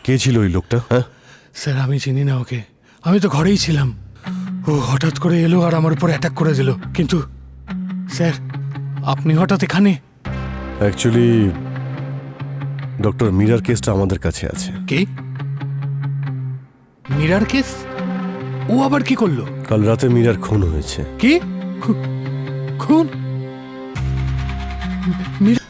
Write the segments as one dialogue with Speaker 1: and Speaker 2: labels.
Speaker 1: কে ছিল ওই লোকটা? হ্যাঁ,
Speaker 2: স্যার আমি চিনি না ওকে, আমি তো ঘরেই ছিলাম। ও হঠাৎ করে এলো আর আমার উপর অ্যাটাক করে দিল। কিন্তু স্যার আপনি হঠাৎ এখানে?
Speaker 1: অ্যাকচুয়ালি ডক্টর মীরার কেসটা আমাদের কাছে আছে।
Speaker 2: কে? মীরার কেস? ও আবার কি করলো?
Speaker 1: কাল রাতে মীরার খুন হয়েছে।
Speaker 2: কি খুন? মীরা?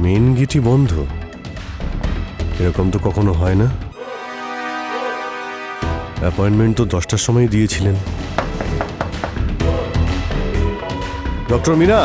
Speaker 1: মেন গেটই বন্ধ, এরকম তো কখনো হয় না। অ্যাপয়েন্টমেন্ট তো 10টার সময় দিয়েছিলেন। Doctor Meera,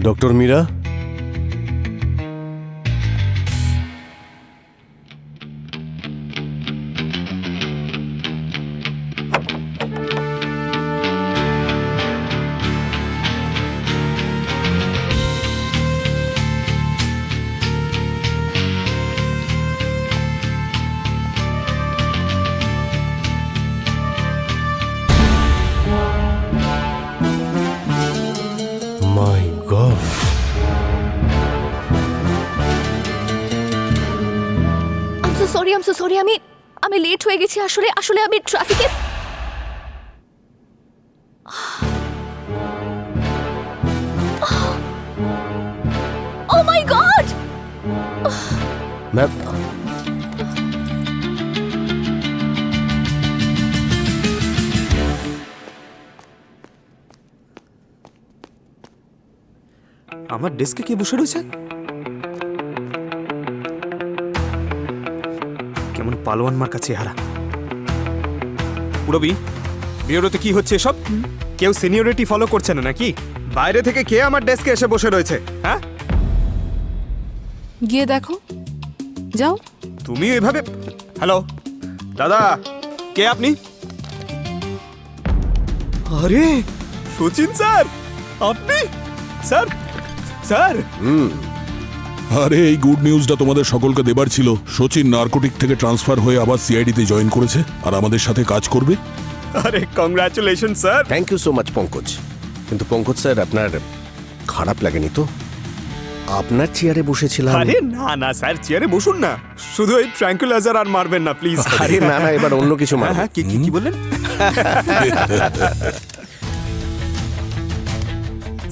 Speaker 1: doctor Meera, my god,
Speaker 3: I am so sorry আমি লেট হয়ে গেছি। আসলে আমি ট্রাফিকে। ও মাই গড!
Speaker 1: ম্যাম,
Speaker 4: আমার ডেস্কে কে বসে রয়েছে? কেমন পালোয়ান মার কাছে হারা। পুরবি, বিউরোতে কি হচ্ছে এসব? কেউ সিনিয়রিটি ফলো করছে না নাকি? বাইরে থেকে কে আমার ডেস্কে এসে বসে রয়েছে? হ্যাঁ,
Speaker 5: গিয়ে দেখো, যাও।
Speaker 4: তুমি এভাবে? হ্যালো দাদা, কে আপনি? আরে সচিন স্যার, আপনি? স্যার স্যার
Speaker 6: আরে এই গুড নিউজটা তোমাদের সকলকে দেবার ছিল। সচিন নার্কোটিক থেকে ট্রান্সফার হয়ে আবার সিআইডিতে জয়েন করেছে আর আমাদের সাথে কাজ করবে।
Speaker 4: আরে congratulation sir.
Speaker 1: Thank you so much Pankaj. কিন্তু পঙ্কজ স্যার, আপনার খারাপ লাগেনি তো? আপনার চেয়ারে বসেছিলাম।
Speaker 4: আরে না না স্যার, চেয়ারে বসুন না, শুধু এই ট্র্যাঙ্কুলাইজার আর মারবেন না প্লিজ।
Speaker 1: আরে না না, এবার অন্য কিছু মারবো।
Speaker 4: হ্যাঁ, কি বললেন?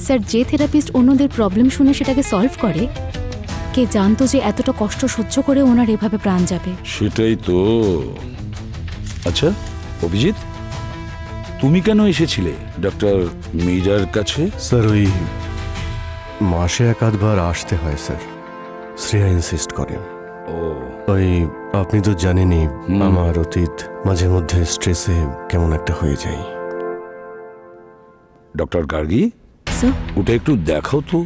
Speaker 7: স্যার, যে থেরাপিস্ট অন্যদের প্রবলেম শুনে সেটাকে সলভ করে, কে জানতো যে এতটা কষ্ট সহ্য করে ওনার এভাবে প্রাণ যাবে?
Speaker 8: সেটাই তো। আচ্ছা অভিজিৎ, তুমি কেন এসেছিলে ডক্টর মীরার কাছে?
Speaker 1: স্যার, ওই মাসে এক আধবার আসতে হয় স্যার, শ্রেয়া ইনসিস্ট করেন।
Speaker 8: ও,
Speaker 1: ওই আপনি তো জানেনই আমার অতীত, মাঝে মধ্যে স্ট্রেসে কেমন একটা হয়ে যায়।
Speaker 8: ডক্টর গার্গী,
Speaker 5: স্যার,
Speaker 8: ওটা একটু দেখাও তো।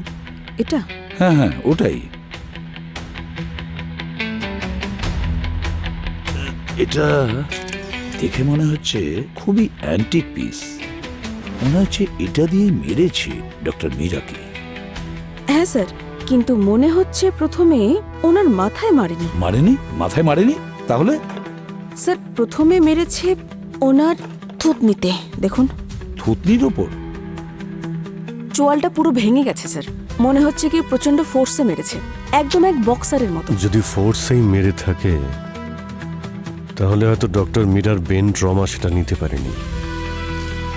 Speaker 5: এটা
Speaker 8: হ্যাঁ হ্যাঁ, ওটাই। এটা দেখে মনে হচ্ছে খুবই অ্যান্টিক পিস। মনে হচ্ছে এটা দিয়ে মেরেছে ডক্টর মীরাকে।
Speaker 5: হ্যাঁ স্যার, কিন্তু মনে হচ্ছে প্রথমে ওনার মাথায় মারেনি।
Speaker 8: মারেনি? মাথায় মারেনি? তাহলে?
Speaker 5: স্যার, প্রথমে মেরেছে ওনার থুতনিতে। দেখুন,
Speaker 8: থুতনির ওপর?
Speaker 5: চোয়ালটা পুরো ভেঙে গেছে স্যার। মনে হচ্ছে কি প্রচন্ড ফোর্সে মেরেছে, একদম এক বক্সারের মতো।
Speaker 1: যদি ফোর্সেই মেরে থাকে তাহলে হয়তো ডক্টর মীরার ব্রেন ট্রমা সেটা নিতে পারেনি।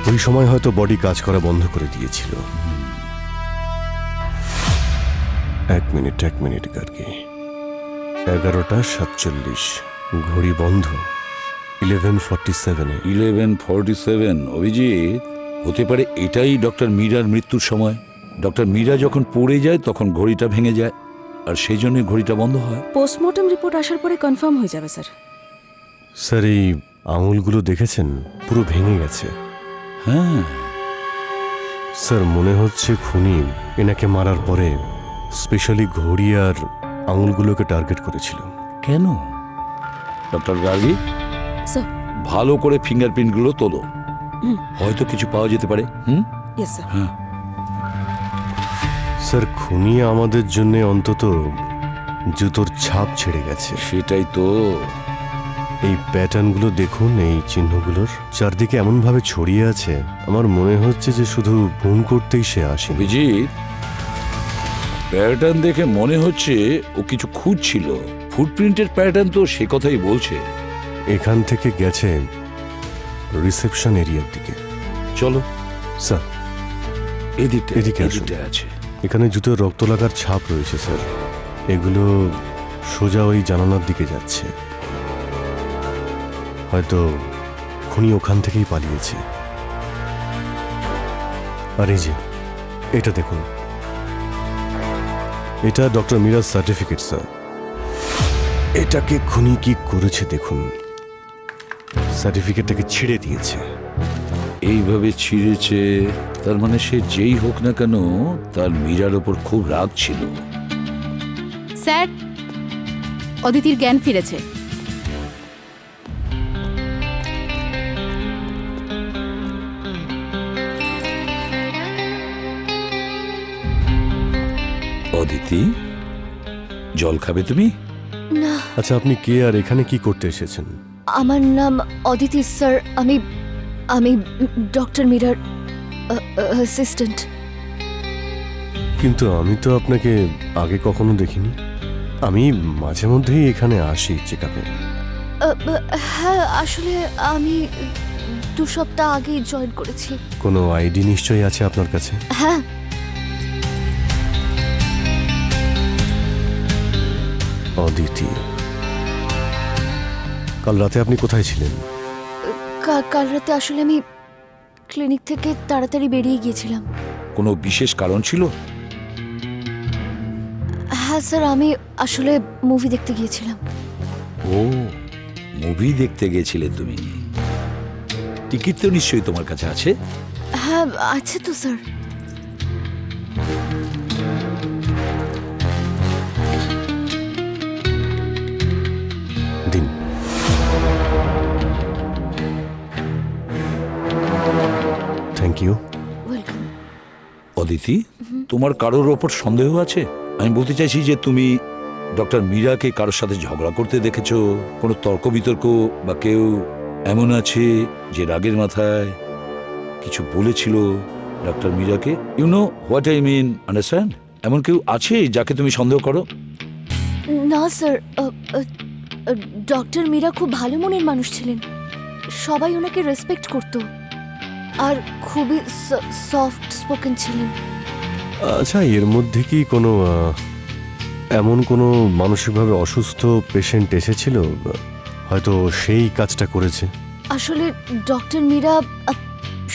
Speaker 1: ওই সময় হয়তো বডি কাজ করা বন্ধ করে দিয়েছিল। এক মিনিট গার্গী, 11টা 47, ঘড়ি বন্ধ 11:47-এ।
Speaker 8: 11:47? অভিজিৎ, হতে পারে এটাই ডক্টর মীরার মৃত্যুর সময়। ডক্টর মীরা যখন পড়ে যায় তখন ঘড়িটা ভেঙে যায়, আর সেই জন্য ঘড়িটা বন্ধ হয়।
Speaker 5: পোস্টমর্টম রিপোর্ট আসার পরে কনফার্ম হয়ে যাবে স্যার।
Speaker 1: স্যার এই আঙুলগুলো দেখেছেন পুরো ভেঙে গেছে।
Speaker 8: হ্যাঁ,
Speaker 1: স্যার মনে হচ্ছে খুনি এনাকে মারার পরে স্পেশালি ঘড়ি আর আঙুলগুলোকে টার্গেট করেছিল।
Speaker 8: কেন? Doctor Gargi,
Speaker 5: sir.
Speaker 8: ভালো করে ফিঙ্গারপ্রিন্টগুলো তোলো, হয়তো কিছু পাওয়া যেতে পারে।
Speaker 5: Yes sir.
Speaker 8: হ্যাঁ,
Speaker 1: স্যার খুনি আমাদের জন্য অন্তত জুতোর ছাপ ছেড়ে গেছে।
Speaker 8: সেটাই তো।
Speaker 1: এই প্যাটার্নগুলো দেখুন, এই চিহ্নগুলোর চারদিকে এমনভাবে ছড়িয়ে আছে, আমার মনে হচ্ছে যে শুধু ফোন করতেই সে আসে।
Speaker 8: অভিজিৎ, প্যাটার্ন দেখে মনে হচ্ছে ও কিছু খুঁজছিল। ফুটপ্রিন্টের প্যাটার্ন তো সে কথাই বলছে।
Speaker 1: এখান থেকে গেছে রিসেপশন এরিয়ার দিকে।
Speaker 8: চলো
Speaker 1: স্যার
Speaker 8: এদিকটা,
Speaker 1: এদিকে আসুন।
Speaker 8: এদিকটা আছে।
Speaker 1: এখানে জুতোর রক্ত লাগার ছাপ রয়েছে স্যার। এগুলো সোজা ওই জানালার দিকে যাচ্ছে। হয়তো খুনি ওখান থেকেই পালিয়েছে। আর এই যে এটা দেখুন, এটা ডক্টর মীরার সার্টিফিকেট স্যার। এটাকে খুনি কি করেছে দেখুন, সার্টিফিকেটটাকে ছিঁড়ে দিয়েছে।
Speaker 8: এইভাবে ছিঁড়েছে, তার মানে সে যেই হোক না কেন তার মীরার ওপর খুব রাগ ছিল।
Speaker 7: স্যার, অদিতির জ্ঞান ফিরেছে।
Speaker 8: অদিতি, জল খাবে তুমি?
Speaker 3: না,
Speaker 1: আচ্ছা আপনি কে আর এখানে কি করতে এসেছেন?
Speaker 3: আমার নাম অদিতি স্যার। আমি আমি ডক্টর মীরার অ্যাসিস্ট্যান্ট।
Speaker 1: কিন্তু আমি তো আপনাকে আগে কখনো দেখিনি। আমি মাঝে মধ্যেই এখানে আসি চেক আপে।
Speaker 3: হ্যাঁ, আসলে আমি 2 সপ্তাহ আগেই জয়েন করেছি।
Speaker 1: কোনো আইডি নিশ্চয়ই আছে আপনার কাছে?
Speaker 3: হ্যাঁ,
Speaker 1: অদিতি, কাল রাতে আপনি কোথায় ছিলেন?
Speaker 3: কাল রাতে আসলে আমি ক্লিনিক থেকে তাড়াতাড়ি বেরিয়ে গিয়েছিলাম।
Speaker 8: কোনো বিশেষ কারণ ছিল?
Speaker 3: হ্যাঁ স্যার, আমি আসলে মুভি দেখতে গিয়েছিলাম।
Speaker 8: ও, মুভি দেখতে গেছিলে তুমি? টিকিট তো নিশ্চয়ই তোমার কাছে আছে।
Speaker 3: হ্যাঁ, আছে তো স্যার।
Speaker 1: দিন। Thank you.
Speaker 3: ওয়েলকাম।
Speaker 8: অদিতি, তোমার কারোর ওপর সন্দেহ আছে? আমি বলতে চাইছি যে তুমি ডক্টর মীরাকে কারোর সাথে ঝগড়া করতে দেখেছো? কোনো তর্ক বিতর্ক বা কেউ এমন আছে যে রাগের মাথায় কিছু বলেছিল ডক্টর মীরাকে? You know what I mean, understand? এমন কেউ আছে যাকে তুমি সন্দেহ করো?
Speaker 3: না স্যার, ডক্টর মীরা খুব ভালো মনের মানুষ ছিলেন। সবাই ওনাকে রেসপেক্ট করত আর খুবই সফট স্পোকেন ছিলেন।
Speaker 1: আচ্ছা, এর মধ্যে কি কোনো এমন কোনো মানসিকভাবে অসুস্থ পেশেন্ট এসেছিল, হয়তো সেই কাজটা করেছে?
Speaker 3: আসলে ডক্টর মীরা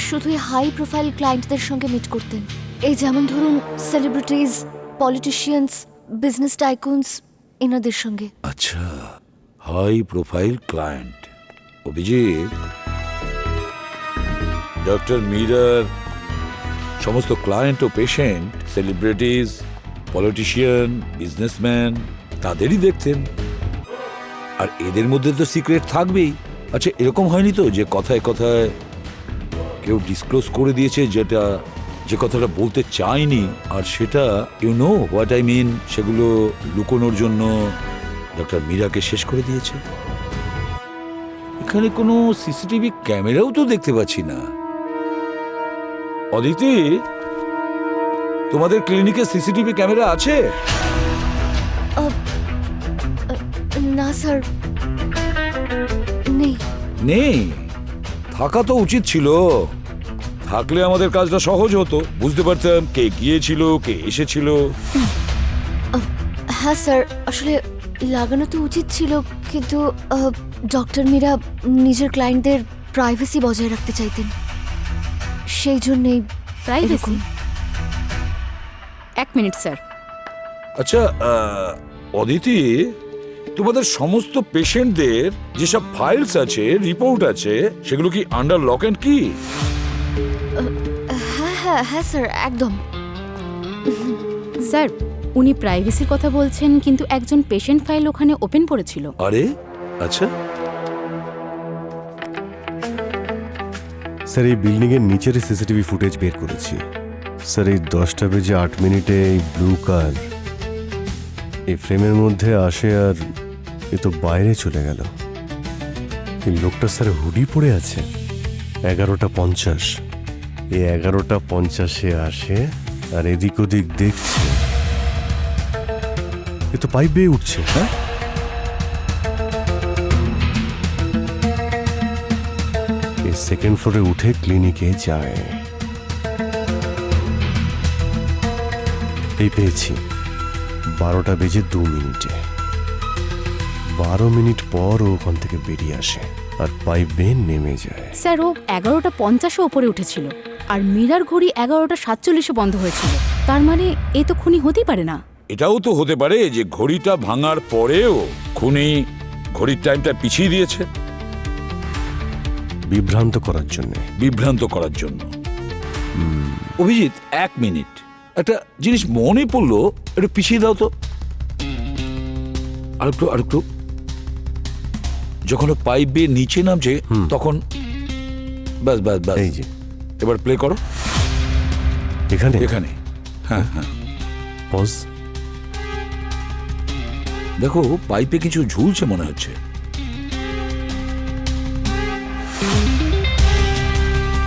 Speaker 3: শুধুই হাই প্রোফাইল ক্লায়েন্টদের সঙ্গে মিট করতেন। এই যেমন ধরুন সেলিব্রিটিজ, পলিটিশিয়ানস, বিজনেস টাইকুনস, এনাদের সঙ্গে।
Speaker 8: আচ্ছা, high profile client. Abhijit, doctor মীরার সমস্ত ক্লায়েন্ট ও পেশেন্ট সেলিব্রিটিজ, পলিটিশিয়ান, বিজনেসম্যান তাদেরই দেখতেন। আর এদের মধ্যে তো সিক্রেট থাকবেই। আচ্ছা, এরকম হয়নি তো যে কথায় কথায় কেউ ডিসক্লোজ করে দিয়েছে যে কথাটা বলতে চায়নি, আর সেটা you know what I mean, সেগুলো লুকোনোর জন্য ডক্টর মীরাকে শেষ করে দিয়েছে? এখানে কোনো সিসিটিভি ক্যামেরাও তো দেখতে পাচ্ছি না। অদিতি, তোমাদের ক্লিনিকে সিসিটিভি ক্যামেরা আছে?
Speaker 3: না স্যার, নেই।
Speaker 8: নেই? থাকা তো উচিত ছিল। থাকলে আমাদের কাজটা সহজ হতো, বুঝতে পারতাম কে গিয়েছিল, কে এসেছিল।
Speaker 3: হ্যাঁ স্যার, আসলে লাগানো তো উচিত ছিল, কিন্তু ডক্টর মীরা নিজের ক্লায়েন্টদের প্রাইভেসি বজায় রাখতে চাইতেন, সেই জন্যেই।
Speaker 7: প্রাইভেসি?
Speaker 3: এরকম।
Speaker 7: 1 মিনিট স্যার।
Speaker 8: আচ্ছা অদিতি, তোমাদের সমস্ত পেশেন্টদের যেসব ফাইলস আছে, রিপোর্ট আছে, সেগুলো কি আন্ডার লক অ্যান্ড কি?
Speaker 3: হ্যাঁ হ্যাঁ স্যার, একদম।
Speaker 7: স্যার, উনি প্রাইভেসির কথা বলছেন, কিন্তু একজন পেশেন্ট ফাইল ওখানে ওপেন করেছিল।
Speaker 8: আরে আচ্ছা,
Speaker 1: স্যার এই বিল্ডিংয়ের নিচের সিসিটিভি ফুটেজ বের করেছি। স্যার এই 10:08 এই ব্লু কার এই ফ্রেমের মধ্যে আসে আর এ তো বাইরে চলে গেল। এই লোকটা স্যার হুডি পরে আছে। 11:50 এই 11:50 আসে আর এদিক ওদিক দেখছে। এ তো পাইপ বেয়ে উঠছে। হ্যাঁ, সেকেন্ড ফ্লোরে উঠে ক্লিনিকে যায়। এই পেয়েছি 12:02। 12 মিনিট পর ও ওখান থেকে বেরিয়ে আসে আর পাইপ বেয়ে নেমে যায়।
Speaker 7: স্যার, ও 11:50 ওপরে উঠেছিল আর মিরার ঘড়ি 11:47 বন্ধ হয়েছিল। তার মানে এ তো খুনি হতেই পারে না।
Speaker 8: এটাও তো হতে পারে যে ঘড়িটা ভাঙার পরেও খুনি ঘড়ির টাইমটা পিছিয়ে দিয়েছে
Speaker 1: বিভ্রান্ত করার জন্য।
Speaker 8: বিভ্রান্ত করার জন্য। অভিজিৎ, 1 মিনিট, একটা জিনিস মনে পড়লো, একটু পিছিয়ে দাও তো। আরেকটু। যখন পাইপ বেয়ে নিচে নামছে তখন বাস।
Speaker 1: এই যে
Speaker 8: এবার প্লে করো।
Speaker 1: এখানে
Speaker 8: এখানে হ্যাঁ।
Speaker 1: পজ।
Speaker 8: দেখো পাইপে কিছু ঝুলছে মনে হচ্ছে।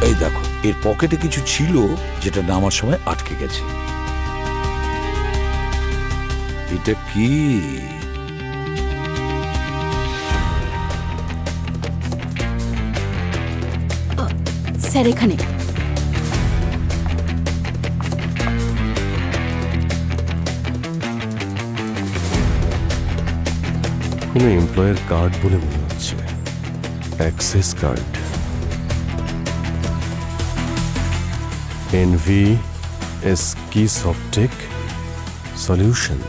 Speaker 8: এই দেখো, এর পকেটে কিছু ছিল যেটা নামার সময় আটকে গেছে। এটা কি?
Speaker 7: স্যার, এখানে
Speaker 1: কোনো এমপ্লয়ের কার্ড বলে মনে হচ্ছে। Access card. NVSK Softec solution.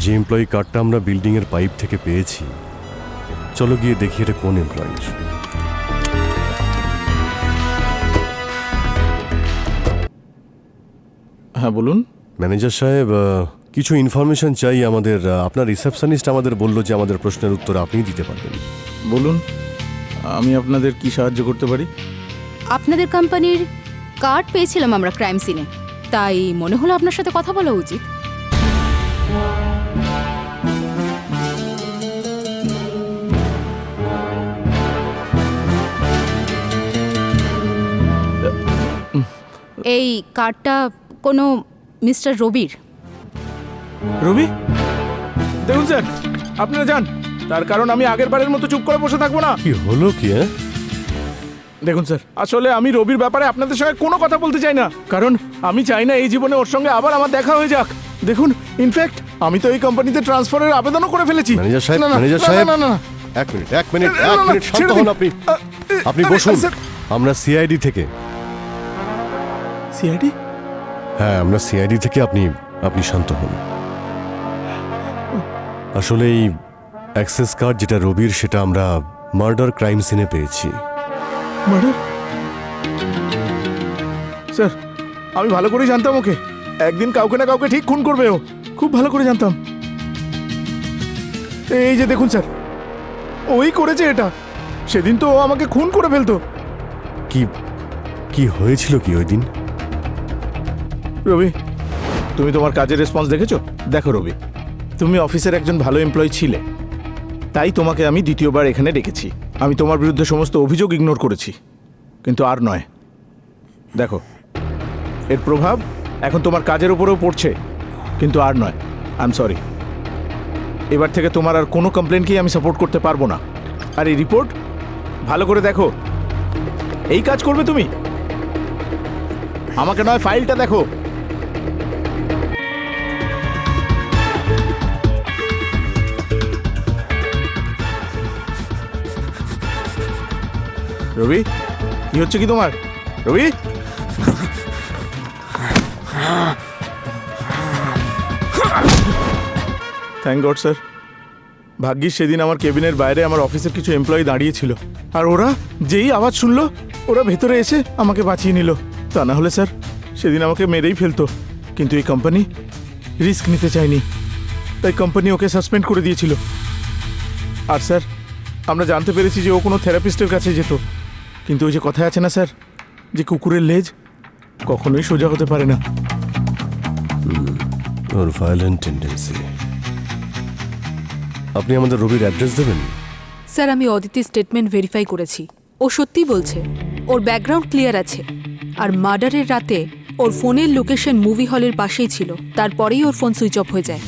Speaker 1: যে এমপ্লয়ি কার্ডটা আমরা বিল্ডিংয়ের পাইপ থেকে পেয়েছি, চলো গিয়ে দেখি এটা কোন এমপ্লয়ির।
Speaker 2: হ্যাঁ বলুন।
Speaker 1: ম্যানেজার সাহেব, কিছু ইনফরমেশন চাই আমাদের। আপনার রিসেপশনিস্ট আমাদের বলল যে আমাদের প্রশ্নের উত্তর আপনিই দিতে পারবেন।
Speaker 2: বলুন, আমি আপনাদের কি সাহায্য করতে পারি?
Speaker 7: আপনাদের কোম্পানির কার্ড পেয়েছিলাম আমরা ক্রাইম সিনে, তাই মনে হলো আপনার সাথে কথা বলা উচিত। এই কার্ডটা কোনো মিস্টার রবির।
Speaker 2: রবি, দেখুন স্যার, আপনারা যান, তার কারণ আমি আগের বারের মতো চুপ করে বসে থাকবো না।
Speaker 1: কি হলো কি?
Speaker 2: দেখুন স্যার, আসলে আমি রবির ব্যাপারে আপনাদের সঙ্গে কোনো কথা বলতে চাই না, কারণ আমি চাই না এই জীবনে ওর সঙ্গে আবার আমার দেখা হয়ে যাক। দেখুন, ইনফ্যাক্ট আমি তো এই কোম্পানিতে ট্রান্সফারের আবেদনও করে ফেলেছি।
Speaker 1: ম্যানেজার সাহেব,
Speaker 2: না, না,
Speaker 1: ম্যানেজার
Speaker 2: না,
Speaker 1: সাহেব,
Speaker 2: না, না, না,
Speaker 1: এক মিনিট
Speaker 2: না, না,
Speaker 1: শান্ত
Speaker 2: ছেড়ে
Speaker 1: হন
Speaker 2: দিন।
Speaker 1: আপনি। আপনি
Speaker 2: আরে,
Speaker 1: বসুন।
Speaker 2: স্যার।
Speaker 1: আমরা সিআইডি থেকে।
Speaker 2: সিআইডি?
Speaker 1: হ্যাঁ, আমরা সিআইডি থেকে। আপনি শান্ত হন। আসলে এই অ্যাক্সেস কার্ড যেটা রবির, সেটা আমরা মার্ডার ক্রাইম সিনে পেয়েছি।
Speaker 2: মার্ডার? স্যার, আমি ভালো করেই জানতাম ওকে একদিন কাউকে না কাউকে ঠিক খুন করবে। ও খুব ভালো করে জানতাম। এই যে দেখুন স্যার, ওই করেছে এটা। সেদিন তো ও আমাকে খুন করে ফেলতো।
Speaker 1: কি হয়েছিল কি ওই দিন?
Speaker 2: রবি, তুমি তোমার কাজের রেসপন্স দেখেছো? দেখো রবি, তুমি অফিসের একজন ভালো এমপ্লয়ি ছিলে, তাই তোমাকে আমি দ্বিতীয়বার এখানে ডেকেছি। আমি তোমার বিরুদ্ধে সমস্ত অভিযোগ ইগনোর করেছি, কিন্তু আর নয়। দেখো, এর প্রভাব এখন তোমার কাজের উপরেও পড়ছে, কিন্তু আর নয়। I am sorry. এবার থেকে তোমার আর কোনো কমপ্লেনকেই আমি সাপোর্ট করতে পারবো না। আর এই রিপোর্ট ভালো করে দেখো। এই কাজ করবে তুমি? আমাকে নয়, ফাইলটা দেখো। রবি, কি হচ্ছে কি তোমার? রবি, থ্যাংক গড স্যার, ভাগ্যিস সেদিন আমার কেবিনের বাইরে আমার অফিসের কিছু এমপ্লয়ি দাঁড়িয়েছিল, আর ওরা যেই আওয়াজ শুনলো ওরা ভেতরে এসে আমাকে বাঁচিয়ে নিল। তা না হলে স্যার সেদিন আমাকে মেরেই ফেলতো, কিন্তু এই কোম্পানি রিস্ক নিতে চায়নি, তাই কোম্পানি ওকে সাসপেন্ড করে দিয়েছিল। আর স্যার আমরা জানতে পেরেছি যে ও কোনো থেরাপিস্টের কাছে যেত, কিন্তু ওই যে কথায় আছে না স্যার, যে কুকুরের লেজ কখনোই সোজা হতে পারে না।
Speaker 1: ওর ভায়োলেন্ট টেন্ডেন্সি। আপনি আমাদের রবির অ্যাড্রেস দেবেন?
Speaker 9: স্যার আমি অদিতির স্টেটমেন্ট ভেরিফাই করেছি, ও সত্যিই বলছে, ওর ব্যাকগ্রাউন্ড ক্লিয়ার আছে। আর মার্ডারের রাতে ওর ফোনের লোকেশন মুভি হলের পাশেই ছিল, তারপরেই ওর ফোন সুইচ অফ হয়ে যায়।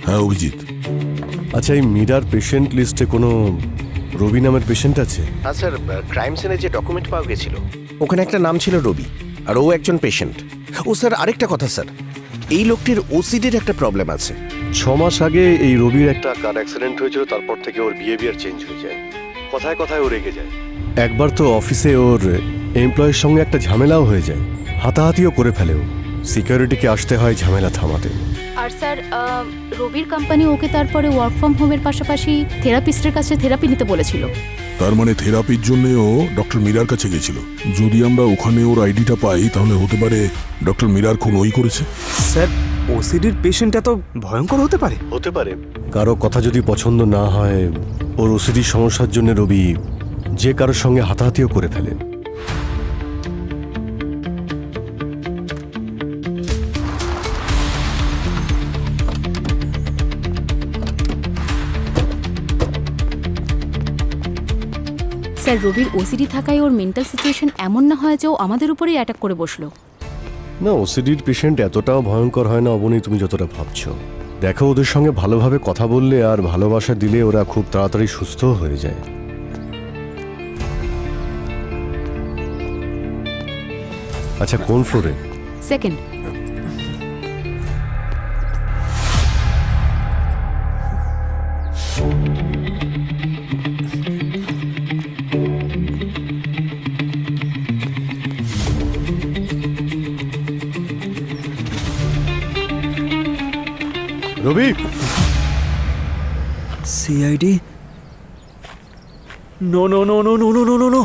Speaker 6: হ্যাঁ অভিজিৎ,
Speaker 1: আচ্ছা, এই মিরার পেশেন্ট লিস্টে কোনো রবি নামের পেশেন্ট আছে?
Speaker 10: হ্যাঁ স্যার, ক্রাইম সিনে যে ডকুমেন্ট পাওয়া গেছিল ওখানে একটা নাম ছিল রবি, আর ও একজন পেশেন্ট। ও স্যার আরেকটা কথা স্যার, এই লোকটির ওসিডির একটা প্রবলেম আছে।
Speaker 1: 6 মাস আগে এই রবির একটা কার অ্যাক্সিডেন্ট হয়েছিল, তারপর থেকে ওর বিহেভিয়ার চেঞ্জ হয়ে যায়, কথায় কথায় ও রেগে যায়। একবার তো অফিসে ওর এমপ্লয়ের সঙ্গে একটা ঝামেলাও হয়ে যায়, হাতাহাতিও করে ফেলেও। সিকিউরিটিকে আসতে হয় ঝামেলা থামাতে।
Speaker 7: আর স্যার রবির কোম্পানি ওকে তারপরে ওয়ার্ক ফ্রম হোমের পাশাপাশি থেরাপিস্টের কাছে থেরাপি নিতে বলেছিল।
Speaker 6: তার মানে থেরাপির জন্যও ডক্টর মীরার কাছে গেছিল। যদি আমরা ওখানে ওর আইডিটা পাই তাহলে হতে পারে ডক্টর মীরার খুন ওই করেছে।
Speaker 4: স্যার ওসিডির পেশেন্ট এত ভয়ঙ্কর হতে পারে?
Speaker 1: হতে পারে। কারো কথা যদি পছন্দ না হয়, ওর ওসিডির সমস্যার জন্য রবি যে কারোর সঙ্গে হাতাহাতিও করে ফেলে।
Speaker 7: স্যার রবির ওসিডি থাকায় ওর মেন্টাল সিচুয়েশন এমন না হয় যে ও আমাদের উপরেই অ্যাটাক করে বসলো।
Speaker 1: না, ওসিডির পেশেন্ট এতটাও ভয়ঙ্কর হয় না অবনী, তুমি যতটা ভাবছো। দেখো, ওদের সঙ্গে ভালোভাবে কথা বললে আর ভালোবাসা দিলে ওরা খুব তাড়াতাড়ি সুস্থ হয়ে যায়। আচ্ছা, কোন ফ্লোরে?
Speaker 7: Second.
Speaker 1: Rabi,
Speaker 10: CID? No no no no no no no no no.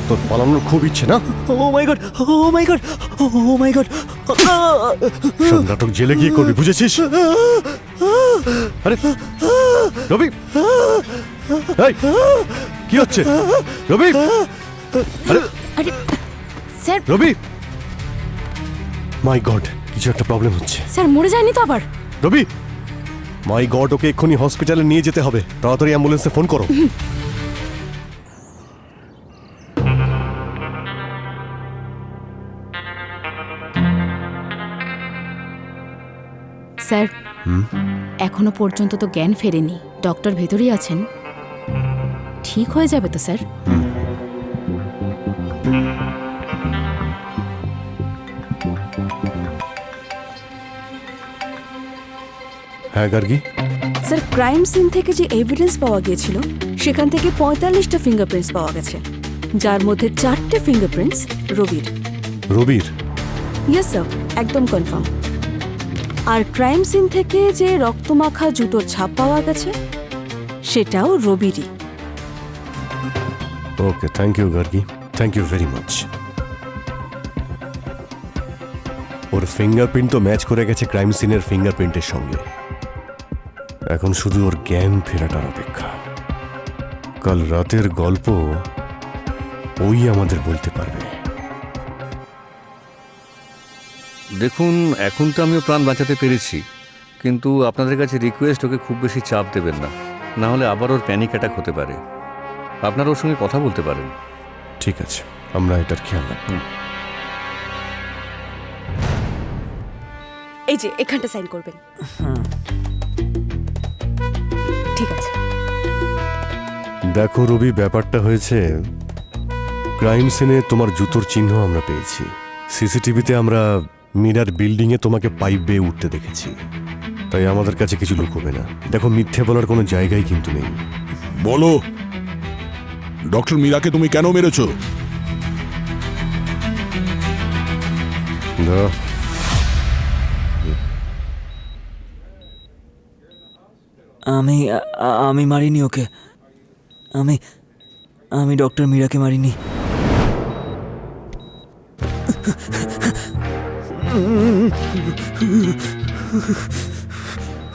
Speaker 1: তোর পালানোর খুব ইচ্ছে না?
Speaker 10: Oh my God, oh my God, oh my God.
Speaker 1: সব নাটক জেলে গিয়ে করবি, বুঝেছিস? আরে রবি, এই, কি হচ্ছে রবি? আরে
Speaker 3: আরে স্যার,
Speaker 1: রবি, মাই গড, কিছু একটা প্রবলেম হচ্ছে।
Speaker 7: স্যার মরে যায়নি তো আবার?
Speaker 1: রবি, মাই গড, ওকে এক্ষুনি হসপিটালে নিয়ে যেতে হবে। তাড়াতাড়ি অ্যাম্বুলেন্সে ফোন করো।
Speaker 7: স্যার এখনো পর্যন্ত তো জ্ঞান ফেরেনি, ডক্টর ভেতরেই আছেন, ঠিক হয়ে যাবে তো স্যার?
Speaker 1: হ্যাঁ গার্গী,
Speaker 5: স্যার ক্রাইম সিন থেকে যে এভিডেন্স পাওয়া গিয়েছিল সেখান থেকে 45টা ফিঙ্গারপ্রিন্টস পাওয়া গেছে, যার মধ্যে 4টে ফিঙ্গারপ্রিন্টস রবির।
Speaker 1: রবির?
Speaker 5: ইয়েস স্যার, একদম কনফার্ম। আর ক্রাইম সিন থেকে যে রক্তমাখা জুতোর ছাপ পাওয়া গেছে সেটাও রবিরই।
Speaker 1: Okay, thank you Gargi, thank you very much. ওর ফিঙ্গারপ্রিন্ট তো ম্যাচ করে গেছে ক্রাইম সিনের ফিঙ্গারপ্রিন্টের সঙ্গে। এখন শুধু ওর জ্ঞান ফেরাটার অপেক্ষা। কাল রাতের গল্প ওই আমাদের বলতে পারবে।
Speaker 11: দেখুন, এখন তো আমিও প্রাণ বাঁচাতে পেরেছি, কিন্তু আপনাদের কাছে রিকোয়েস্ট, ওকে খুব বেশি চাপ দেবেন না, না হলে আবার ওর প্যানিক অ্যাটাক হতে পারে। আপনারা ওর সঙ্গে কথা বলতে পারেন।
Speaker 1: ঠিক আছে, আমরা এটার খেয়াল রাখব।
Speaker 5: এই যে এখানটা সাইন করবেন। ঠিক আছে।
Speaker 1: দেখো রবি, ব্যাপারটা হয়েছে, ক্রাইম সিনে তোমার জুতোর চিহ্ন আমরা পেয়েছি। সিসিটিভিতে আমরা মিরার বিল্ডিংয়ে তোমাকে পাইপ বেয়ে উঠতে দেখেছি। তাই আমাদের কাছে কিছু লুকোবে না। দেখো, মিথ্যে বলার কোনো জায়গাই কিন্তু নেই।
Speaker 6: বলো, ডক্টর মীরাকে তুমি কেন মেরেছো?
Speaker 1: না,
Speaker 12: আমি মারিনি ওকে। আমি ডক্টর মীরাকে মারিনি।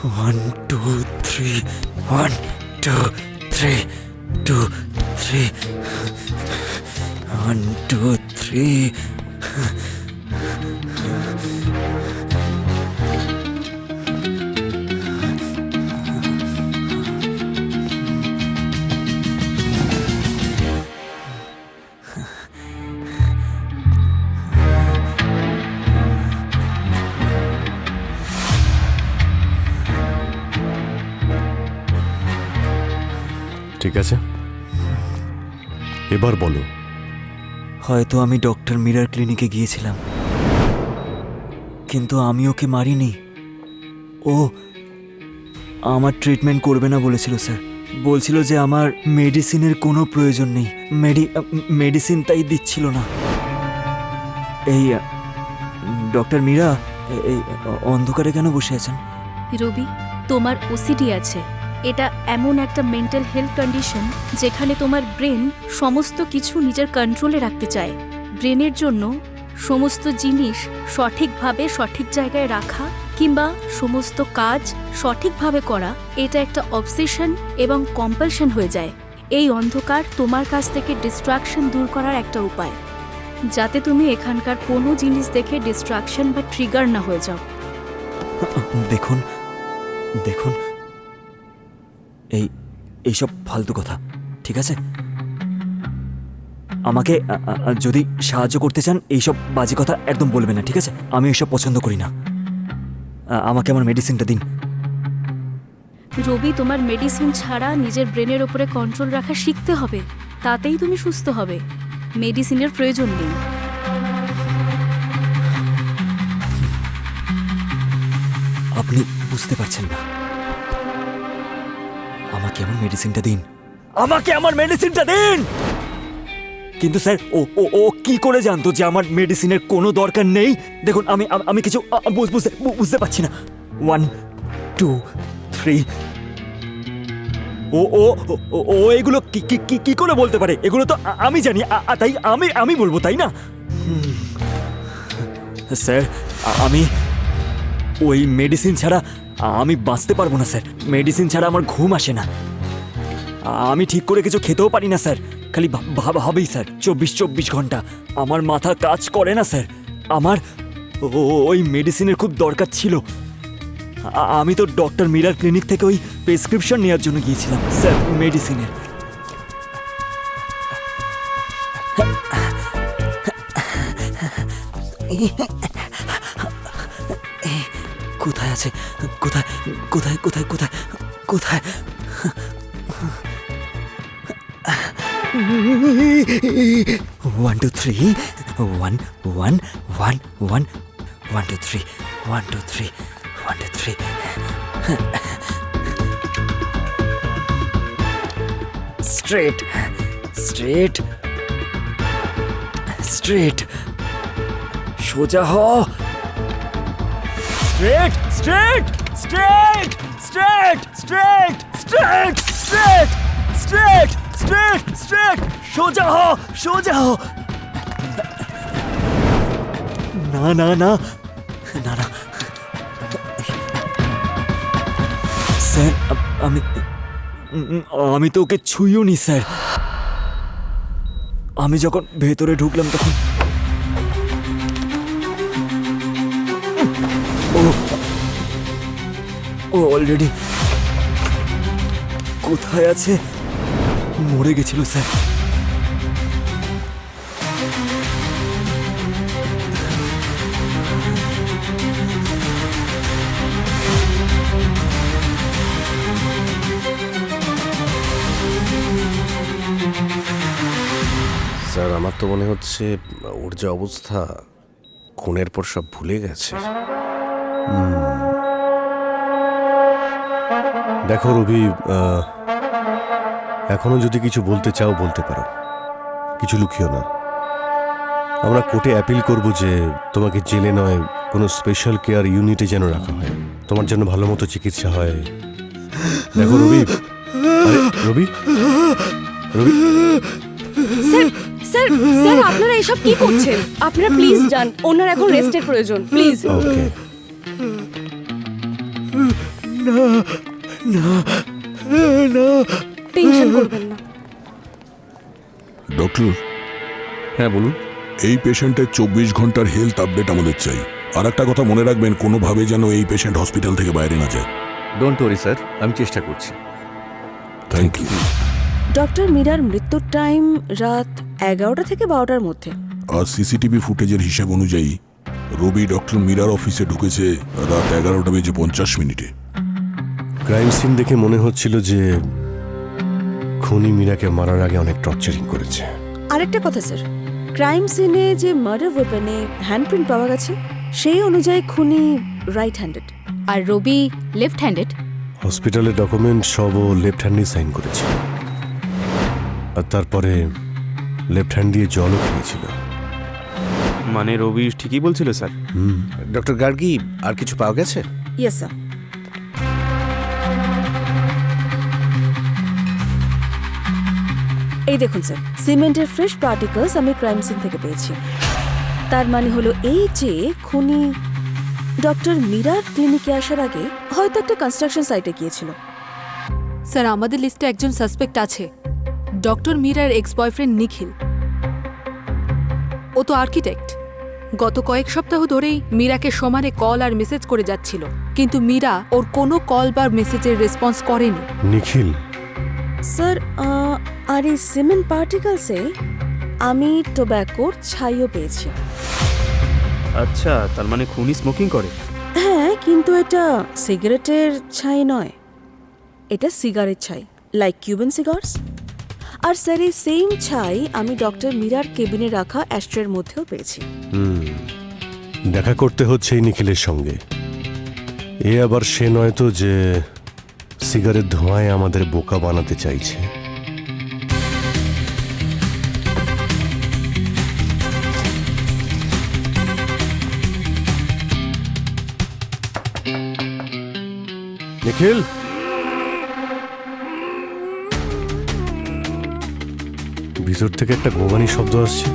Speaker 12: One two three, 1 2 3 2 3, 1 2 3।
Speaker 1: ঠিক আছে, এবার বলো।
Speaker 12: হয়তো আমি ডক্টর মীরার ক্লিনিকে গিয়েছিলাম, কিন্তু আমি ওকে মারিনি। ও আমার ট্রিটমেন্ট করবে না বলেছিল স্যার। বলছিল যে আমার মেডিসিনের কোনো প্রয়োজন নেই, মেডিসিন তাই দিচ্ছিল না। এই ডক্টর মীরা এই অন্ধকারে কেন বসে আছেন?
Speaker 7: রবি, তোমার ওসিডি আছে। এটা এমন একটা মেন্টাল হেলথ কন্ডিশন যেখানে তোমার ব্রেন সমস্ত কিছু নিজের কন্ট্রোলে রাখতে চায়। ব্রেনের জন্য সমস্ত জিনিস সঠিকভাবে সঠিক জায়গায় রাখা কিংবা সমস্ত কাজ সঠিকভাবে করা, এটা একটা অবসেশন এবং কম্পালশন হয়ে যায়। এই অন্ধকার তোমার কাছ থেকে ডিস্ট্রাকশন দূর করার একটা উপায়, যাতে তুমি এখানকার কোনো জিনিস দেখে ডিস্ট্রাকশন বা ট্রিগার না হয়ে যাও।
Speaker 12: দেখুন দেখুন, এইসব ফালতু কথা, ঠিক আছে? আমাকে যদি সাহায্য করতে চান এইসব বাজে কথা একদম বলবেন না, ঠিক আছে? আমি এইসব পছন্দ করি না। আমাকে আমার মেডিসিনটা দিন।
Speaker 7: রবি, তোমার মেডিসিন ছাড়া নিজের ব্রেনের ওপরে কন্ট্রোল রাখা শিখতে হবে, তাতেই তুমি সুস্থ হবে। মেডিসিনের প্রয়োজন নেই।
Speaker 12: আপনি বুঝতে পারছেন না। আমাকে আমার মেডিসিনটা দিন, আমাকে আমার মেডিসিনটা দিন। কিন্তু স্যার, ও কি করে জানতো যে আমার মেডিসিনের কোনো দরকার নেই? দেখুন, আমি কিছু বুঝতে পারছি না। 1 2 3। ও এগুলো কি করে বলতে পারে? এগুলো তো আমি জানি, তাই আমি বলবো, তাই না? স্যার, আমি ওই মেডিসিন ছাড়া আমি বাঁচতে পারবো না স্যার। মেডিসিন ছাড়া আমার ঘুম আসে না। আমি ঠিক করে কিছু খেতেও পারি না স্যার। খালি ভাবেই স্যার, 24 ঘন্টা আমার মাথা কাজ করে না স্যার। আমার ওই মেডিসিনের খুব দরকার ছিল। আমি তো ডক্টর মীরার ক্লিনিক থেকে ওই প্রেসক্রিপশন নেওয়ার জন্য গিয়েছিলাম স্যার, মেডিসিনের। কোথায় আছে? কোথায় কোথায় কোথায় কোথায় কোথায়? 1 2 3 1 1 1 1 1 2 3 1 2 3 1 2 3। স্ট্রেট স্ট্রেট স্ট্রেট, সোজা হ। Straight straight straight straight straight straight straight straight straight straight, সোজা হ সোজা হ। না না না না না স্যার, আমি তো ওকে ছুঁইও নি স্যার। আমি যখন ভেতরে ঢুকলাম তখন ও অলরেডি কোথায় আছে? মরে গেছিল স্যার।
Speaker 10: স্যার আমার তো মনে হচ্ছে ওর যে অবস্থা, খুনের পর সব ভুলে গেছে।
Speaker 1: দেখো রবি, এখনো যদি কিছু বলতে চাও বলতে পারো, কিছু লুকিও না। আমরা কোর্টে অ্যাপিল করব যে তোমাকে জেলে নয়, কোনো স্পেশাল কেয়ার ইউনিটে যেন রাখা হয়, তোমার জন্য ভালো মতো চিকিৎসা হয়। দেখো রবি, আরে রবি, রবি,
Speaker 5: স্যার স্যার স্যার আপনারা এসব কি করছেন? আপনারা প্লিজ যান, ওনার এখন রেস্টের প্রয়োজন, প্লিজ।
Speaker 1: ওকে।
Speaker 5: টেনশন করবেন না।
Speaker 6: ডক্টর,
Speaker 11: হ্যাঁ বলুন।
Speaker 6: এই পেশেন্টের 24 ঘন্টার হেলথ আপডেট আমাদের চাই। আর একটা কথা মনে রাখবেন, কোনোভাবে যেন এই পেশেন্ট হসপিটাল থেকে বাইরে না যায়।
Speaker 11: ডোন্ট ওয়ারি স্যার, আমি চেষ্টা করছি।
Speaker 6: Thank you.
Speaker 5: ডক্টর মীরার মৃত্যুর টাইম রাত 11টা থেকে 12টার মধ্যে।
Speaker 6: আর সিসিটিভি ফুটেজের হিসেব অনুযায়ী রবি ডক্টর মীরার অফিসে ঢুকেছে রাত 11:50
Speaker 1: ক্রাইম সিন দেখে মনে হচ্ছিল যে খুনি মীরাকে মারার আগে অনেক টর্চারিং করেছে।
Speaker 5: আরেকটা কথা স্যার, ক্রাইম সিনে যে মার্ডার ওয়েপনে হ্যান্ডপ্রিন্ট পাওয়া গেছে সেই অনুযায়ী খুনি রাইট হ্যান্ডেড।
Speaker 7: আর রবি লেফট হ্যান্ডেড।
Speaker 1: হসপিটালের ডকুমেন্ট সব ও লেফট হ্যান্ডে সাইন করেছে, আর তারপরে লেফট হ্যান্ড দিয়ে জলও খেয়েছিল।
Speaker 4: মানে রবি ঠিকই বলছিল স্যার।
Speaker 10: ডক্টর গার্গি, আর কিছু পাওয়া গেছে?
Speaker 5: Yes sir. এই দেখুন স্যার, সিমেন্টের ফ্রেশ পার্টিকলস আমি ক্রাইম সিন থেকে পেয়েছি। তার মানে হলো এই যে খুনি ডক্টর মীরার ক্লিনিকে আসার আগে হয়তো একটা কনস্ট্রাকশন সাইটে গিয়েছিল।
Speaker 9: স্যার আমাদের লিস্টে একজন সাসপেক্ট আছে, ডক্টর মীরার এক্স বয়ফ্রেন্ড নিখিল। ও তো আর্কিটেক্ট। গত কয়েক সপ্তাহ ধরেই মীরাকে সমানে কল আর মেসেজ করে যাচ্ছিল, কিন্তু মীরা ওর কোনো কল বা মেসেজের রেসপন্স করেনি।
Speaker 1: নিখিল?
Speaker 5: স্যার আর এই সিমেন্ট পার্টিকলসে আমি টোব্যাকোর ছাইও পেয়েছি।
Speaker 4: আচ্ছা, তার মানে খুনি স্মোকিং করে?
Speaker 5: হ্যাঁ, কিন্তু এটা সিগারেটের ছাই নয়, এটা সিগারেট ছাই, লাইক কিউবান সিগার্স। আর স্যার এই সেম ছাই আমি ডক্টর মীরার কেবিনে রাখা অ্যাস্ট্রের মধ্যেও পেয়েছি।
Speaker 1: দেখা করতে হচ্ছে এই নিখিলের সঙ্গে। এ আবার সে নয় তো যে সিগারেট ধোঁয়ায় আমাদের বোকা বানাতে চাইছে। নিখিল, ভিতর থেকে একটা গোগানি শব্দ আসছে।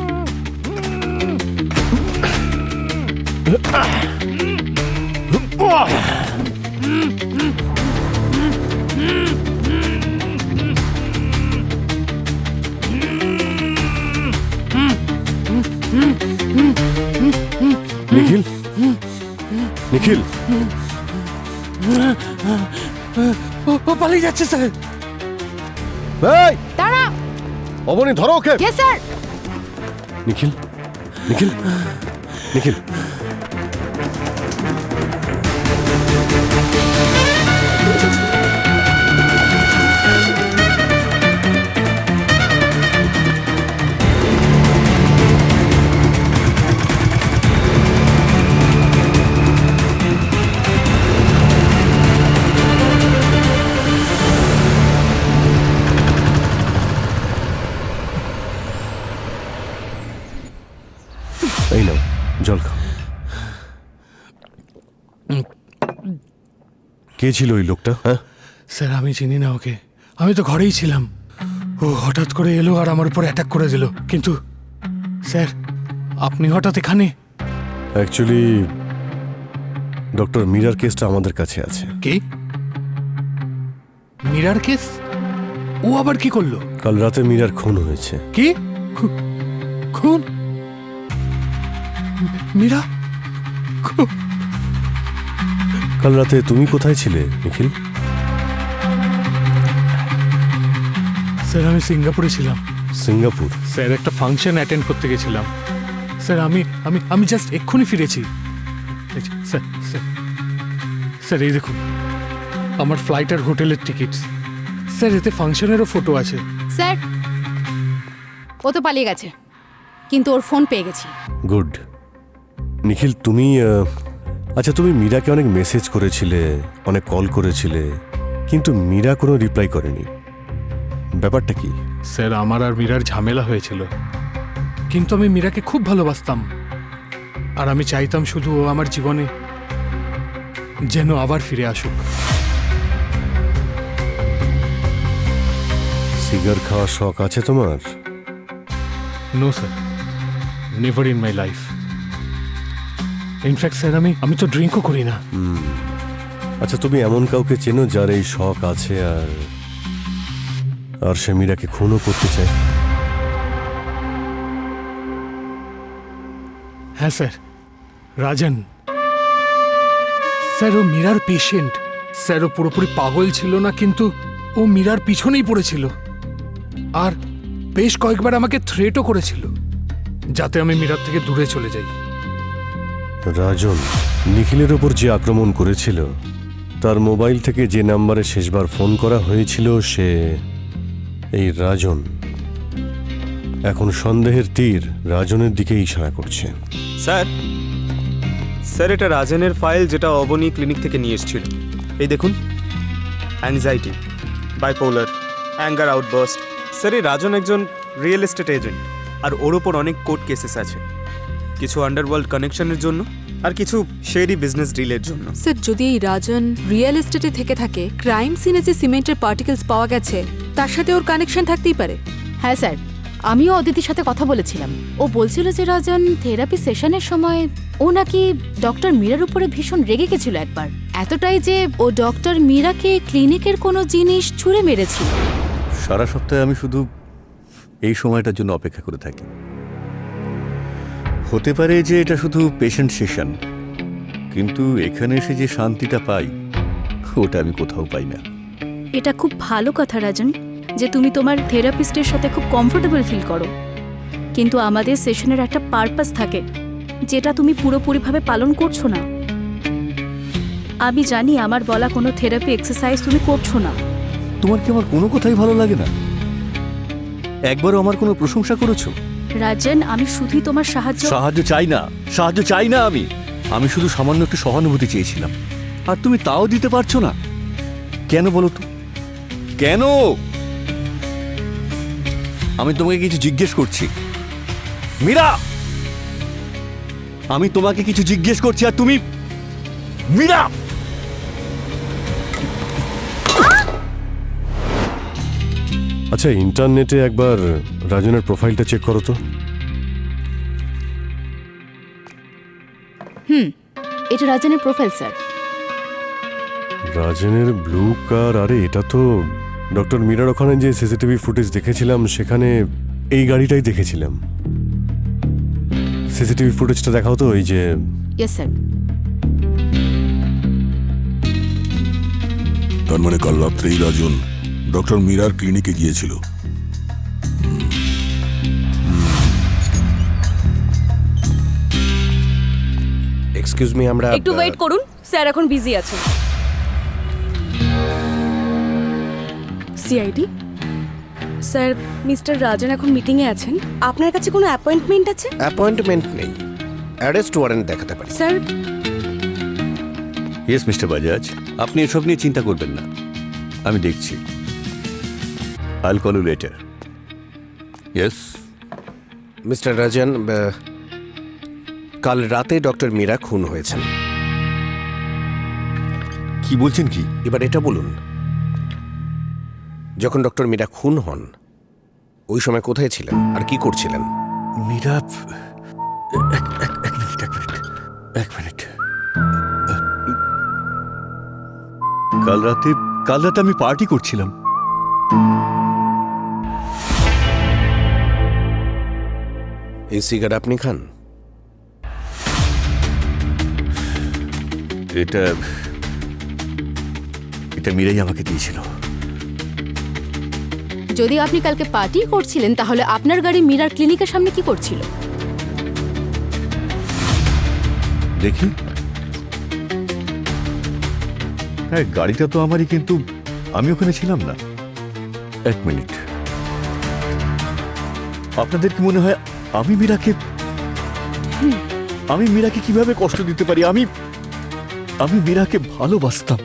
Speaker 1: নিখিল, নিখিল,
Speaker 2: ও পালিয়ে যাচ্ছে স্যার।
Speaker 1: এই
Speaker 7: দাঁড়া।
Speaker 1: অবনী, ধরো ওকে।
Speaker 7: Yes sir.
Speaker 1: নিখিল, নিখিল, নিখিল। এই নাও জল খাও। কে ছিল ওই লোকটা? হ্যাঁ
Speaker 2: স্যার আমি চিনি না ওকে, আমি তো ঘরেই ছিলাম। ও হঠাৎ করে এলো আর আমার উপর অ্যাটাক করে দিল। কিন্তু স্যার আপনি হঠাৎ এখানে?
Speaker 1: অ্যাকচুয়ালি ডক্টর মীরার কেসটা আমাদের কাছে আছে।
Speaker 2: কি মীরার কেস? ও আবার কি করলো?
Speaker 1: কাল রাতে মীরার খুন হয়েছে।
Speaker 2: কি খুন? মীরা?
Speaker 1: কাল রাতে তুমি কোথায় ছিলে নিখিল?
Speaker 2: স্যার আমি সিঙ্গাপুরে ছিলাম।
Speaker 1: সিঙ্গাপুর?
Speaker 2: স্যার একটা ফাংশন অ্যাটেন্ড করতে গেছিলাম। স্যার আমি আমি আমি জাস্ট এক্ষুনি ফিরেছি। স্যার স্যার স্যার এই দেখুন আমার ফ্লাইট আর হোটেলের টিকিট। স্যার এতে ফাংশনেরও ফটো আছে।
Speaker 7: স্যার ও তো পালিয়ে গেছে।
Speaker 9: কিন্তু ওর ফোন পেয়ে গেছি।
Speaker 1: গুড। নিখিল, তুমি আচ্ছা, তুমি মীরাকে অনেক মেসেজ করেছিলে, অনেক কল করেছিলে, কিন্তু মীরা কোনো রিপ্লাই করেনি। ব্যাপারটা কি?
Speaker 13: স্যার, আমার আর মীরার ঝামেলা হয়েছিল, কিন্তু আমি মীরাকে খুব ভালোবাসতাম, আর আমি চাইতাম শুধু ও আমার জীবনে যেন আবার ফিরে আসুক।
Speaker 1: সিগার খাওয়ার শখ আছে তোমার?
Speaker 13: No sir, never in my life. In fact sir, আমি তো ড্রিঙ্কও করি না।
Speaker 1: আচ্ছা, তুমি এমন কাউকে চেনো যার এই শখ আছে আর সে মীরাকে খুনও করতে চায়?
Speaker 13: হ্যাঁ স্যার, রাজন। স্যার, ও মীরার পেশেন্ট। স্যার, ও পুরোপুরি পাগল ছিল না, কিন্তু ও মীরার পিছনেই পড়েছিল, আর বেশ কয়েকবার আমাকে থ্রেটও করেছিল যাতে আমি মীরার থেকে দূরে চলে যাই।
Speaker 1: রাজন নিখিলের ওপর যে আক্রমণ করেছিল, তার মোবাইল থেকে যে নাম্বারে শেষবার ফোন করা হয়েছিল, সে এই রাজন। এখন সন্দেহের তীর রাজনের দিকে ইশারা করছে।
Speaker 4: স্যার, এটা রাজেনের ফাইল, যেটা অবনী ক্লিনিক থেকে নিয়ে এসেছিল। এই দেখুন, anxiety, bipolar, anger outburst. Sir, এই রাজন একজন রিয়েল এস্টেট এজেন্ট, আর ওর ওপর অনেক কোর্ট কেসেস আছে, কিছু আন্ডারওয়ার্ল্ড কানেকশনের জন্য আর কিছু শেরি বিজনেস ডিলের জন্য।
Speaker 9: স্যার, যদি এই রাজন রিয়েল এস্টেটে থেকে থাকে, ক্রাইম সিনে যে সিমেন্টের পার্টিকেলস পাওয়া গেছে তার সাথে ওর কানেকশন থাকতেই পারে।
Speaker 7: হ্যাঁ স্যার, আমিও অদিতির সাথে কথা বলেছিলাম। ও বলছিল যে রাজন থেরাপি সেশনের সময় ও নাকি ডক্টর মীরার উপরে ভীষণ রেগে গেছিল একবার, এতটাই যে ও ডক্টর মীরাকে ক্লিনিকের কোনো জিনিস ছুঁড়ে মেরেছিল।
Speaker 11: সারা সপ্তাহে আমি শুধু এই সময়টার জন্য অপেক্ষা করে থাকি। হতে পারে যে এটা শুধু পেশেন্ট সেশন, কিন্তু এখানে এসে যে শান্তিটা পাই, ওটা আমি কোথাও পাই না।
Speaker 7: এটা খুব ভালো কথা রাজন, যে তুমি তোমার থেরাপিস্টের সাথে খুব কমফোর্টেবল ফিল করো, কিন্তু আমাদের সেশনের একটা পারপাস থাকে যেটা তুমি পুরোপুরিভাবে পালন করছো না। আমি জানি আমার বলা কোনো থেরাপি এক্সারসাইজ তুমি করছো না।
Speaker 11: তোমার কি আমার কোনো কথাই ভালো লাগে না? একবারও আমার কোনো প্রশংসা করেছো?
Speaker 7: রাজন, আমি শুধুই তোমার
Speaker 11: সাহায্য চাই না আমি শুধু সামান্য একটু সহানুভূতি চেয়েছিলাম, আর তুমি তাও দিতে পারছো না। কেন বলো তো, কেন? আমি তোমাকে কিছু জিজ্ঞেস করছি মীরা, আমি তোমাকে কিছু জিজ্ঞেস করছি, আর তুমি মীরা।
Speaker 1: আচ্ছা, ইন্টারনেটে একবার রাজনের প্রোফাইলটা চেক করো তো।
Speaker 7: এটা রাজনের প্রোফাইল স্যার।
Speaker 1: রাজনের ব্লু কার? আরে এটা তো ডক্টর মীরার ওখানে যে সিসিটিভি ফুটেজ দেখেছিলাম, সেখানে এই গাড়িটাই দেখেছিলাম। সিসিটিভি ফুটেজটা দেখাও তো। এই যে
Speaker 7: ইয়েস স্যার।
Speaker 6: তার মানে কাল রাত্রেই রাজন ডক্টর মীরার ক্লিনিকে গিয়েছিল।
Speaker 10: এক্সকিউজ মি, আমরা
Speaker 5: একটু ওয়েট করুন, স্যার এখন বিজি আছেন। সিআইডি স্যার, মিস্টার রাজন এখন মিটিংয়ে আছেন। আপনার কাছে কোনো অ্যাপয়েন্টমেন্ট আছে?
Speaker 10: অ্যাপয়েন্টমেন্ট নেই, অ্যারেস্ট ওয়ারেন্ট দেখাতে পারি।
Speaker 5: স্যার,
Speaker 11: ইয়েস মিস্টার বাজাজ, আপনি এসব নিয়ে চিন্তা করবেন না, আমি দেখছি। I'll call you later. Yes
Speaker 10: mister Rajan, কাল রাতে ডক্টর মীরা খুন হয়েছেন।
Speaker 11: কি বলছেন কি?
Speaker 10: এবার এটা বলুন, যখন ডক্টর মীরা খুন হন ওই সময় কোথায় ছিলেন আর কি করছিলেন?
Speaker 11: মীরা, এক মিনিট। কাল রাতে আমি পার্টি করছিলাম।
Speaker 10: এই সিগারেট আপনি খান?
Speaker 11: এটা মীরাই আমাকে দিয়েছিল।
Speaker 7: যদি আপনি কালকে পার্টি করছিলেন, তাহলে আপনার গাড়ি মীরার ক্লিনিকের সামনে কি করছিল?
Speaker 11: দেখি। হ্যাঁ, গাড়িটা তো আমারই, কিন্তু আমি ওখানে ছিলাম না। এক মিনিট। আপনাদের কি মনে হয় আমি মীরাকে কিভাবে কষ্ট দিতে পারি? আমি মীরাকে ভালোবাসতাম।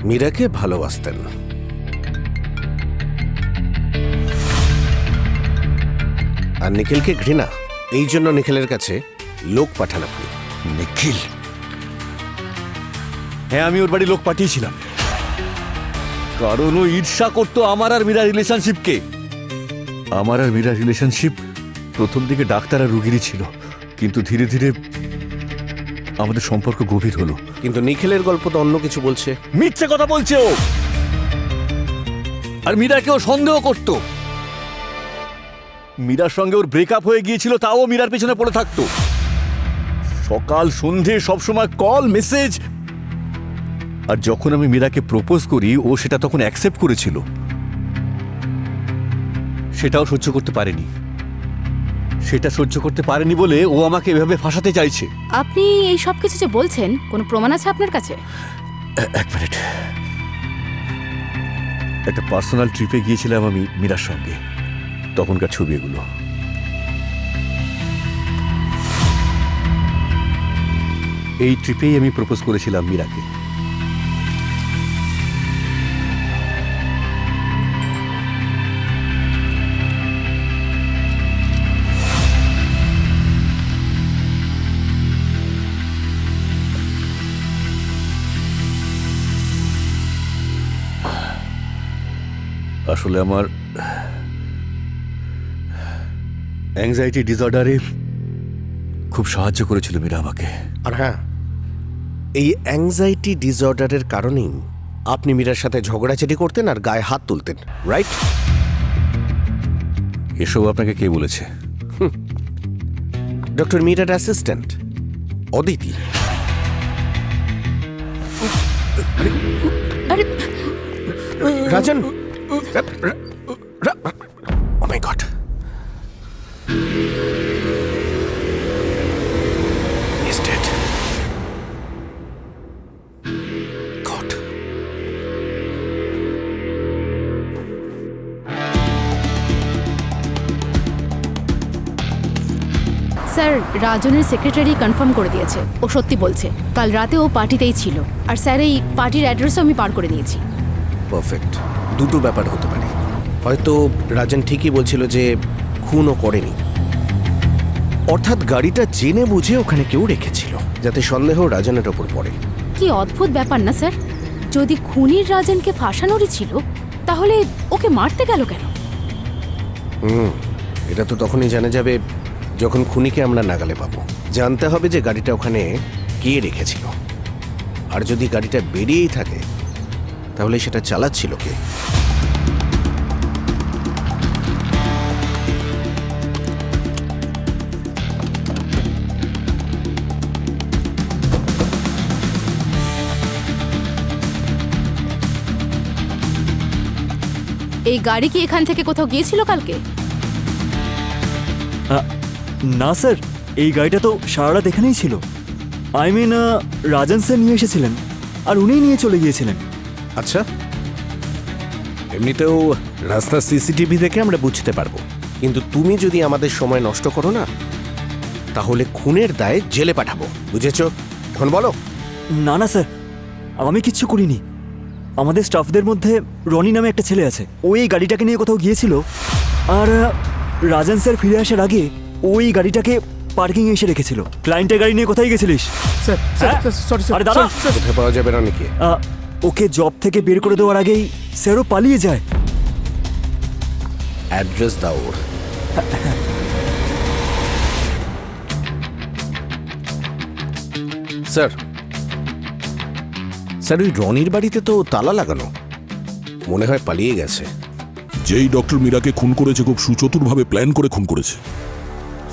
Speaker 10: মীরাকে ভালোবাসতেন। আর নিখিলকে ঘৃণা, এই জন্য নিখিলের কাছে লোক পাঠান আপনি।
Speaker 11: নিখিল? হ্যাঁ, আমি ওর বাড়ি লোক পাঠিয়েছিলাম, কারণ ও ঈর্ষা করতো আমার আর মীরা রিলেশনশিপকে। আমার আর মীরা রিলেশনশিপ প্রথম দিকে ডাক্তার আর রুগীরই ছিল, কিন্তু ধীরে ধীরে আমাদের সম্পর্ক গভীর হলো।
Speaker 10: কিন্তু নিখিলের গল্প তো অন্য কিছু বলছে।
Speaker 11: মিথ্যে কথা বলছে ও। আর মীরাকে ও সন্দেহ করত। মীরার সঙ্গে ওর ব্রেকআপ হয়ে গিয়েছিল, তাও মীরার পেছনে পড়ে থাকতো। সকাল সন্ধে সবসময় কল মেসেজ। আর যখন আমি মীরাকে প্রপোজ করি, ও সেটা তখন অ্যাকসেপ্ট করেছিল। সেটাও সহ্য করতে পারেনি। সেটা সহ্য করতে পারেনি বলে ও আমাকে এভাবে ফাঁসাতে চাইছে।
Speaker 7: আপনি এই সব কিছু যে বলছেন, কোনো প্রমাণ আছে আপনার কাছে?
Speaker 11: এক মিনিট। একটা পার্সোনাল ট্রিপে গিয়েছিলাম আমি মীরার সঙ্গে, তখনকার ছবি এগুলো। এই ট্রিপেই আমি প্রপোজ করেছিলাম মীরাকে। আসলে আমার অ্যাংজাইটি ডিসঅর্ডারে খুব সাহায্য করেছিল মীরা আমাকে।
Speaker 10: আর হ্যাঁ, এই অ্যাংজাইটি ডিসঅর্ডারের কারণেই আপনি মীরার সাথে ঝগড়াঝাটি করতেন আর গায়ে হাত তুলতেন, রাইট?
Speaker 11: এসব আপনাকে কে বলেছে?
Speaker 10: ডক্টর মীরার assistant Aditi. Rajan, oh my God, he's dead. God.
Speaker 7: Sir, রাজনের সেক্রেটারি কনফার্ম করে দিয়েছে, ও সত্যি বলছে। কাল রাতে ও পার্টিতেই ছিল, আর স্যার এই পার্টির অ্যাড্রেসও আমি পার করে নিয়েছি।
Speaker 10: পারফেক্ট। দুটো ব্যাপার হতে পারে। হয়তো রাজন ঠিকই বলছিল যে খুনও করেনি, অর্থাৎ গাড়িটা জেনে বুঝে ওখানে কেউ রেখেছিল যাতে সন্দেহ রাজনের ওপর পড়ে।
Speaker 7: কি অদ্ভুত ব্যাপার না স্যার? যদি খুনির রাজনকে ফাঁসানোরই ছিল, তাহলে ওকে মারতে গেল কেন?
Speaker 10: এটা তো তখনই জানা যাবে যখন খুনিকে আমরা নাগালে পাবো। জানতে হবে যে গাড়িটা ওখানে কে রেখেছিল, আর যদি গাড়িটা বেরিয়েই থাকে তাহলে সেটা চালাচ্ছিল কে।
Speaker 7: এই গাড়ি কি এখান থেকে কোথাও গিয়েছিল কালকে?
Speaker 12: না স্যার, এই গাড়িটা তো সারা রাত এখানেই ছিল। আই মিন, রাজন স্যার নিয়ে এসেছিলেন আর উনিই নিয়ে চলে গিয়েছিলেন।
Speaker 10: আচ্ছা, এমনিতেও রাস্তার সিসিটিভি দেখে আমরা বুঝতে পারবো, কিন্তু তুমি যদি আমাদের সময় নষ্ট করো না, তাহলে খুনের দায়ে জেলে পাঠাবো, বুঝেছো? এখন বলো।
Speaker 12: না না স্যার, আমি কিচ্ছু করিনি। আমাদের স্টাফদের মধ্যে রনি নামে একটা ছেলে আছে, ও এই গাড়িটাকে নিয়ে কোথাও গিয়েছিল, আর রাজন স্যার ফিরে আসার আগে ওই গাড়িটাকে পার্কিংয়ে এসে রেখেছিল। ক্লায়েন্টের গাড়ি নিয়ে কোথায় গেছিলিস? আরে দাদা,
Speaker 10: কোথায় পাওয়া যাবে রনিকে?
Speaker 12: ওকে জব থেকে বের করে দেওয়ার আগেই স্যারও পালিয়ে যায়।
Speaker 10: অ্যাড্রেস দাও ওর। স্যার, স্যার ওই রনির বাড়িতে তো তালা লাগানো, মনে হয় পালিয়ে গেছে।
Speaker 6: যেই ডক্টর মীরাকে খুন করেছে খুব সুচতুরভাবে প্ল্যান করে খুন করেছে।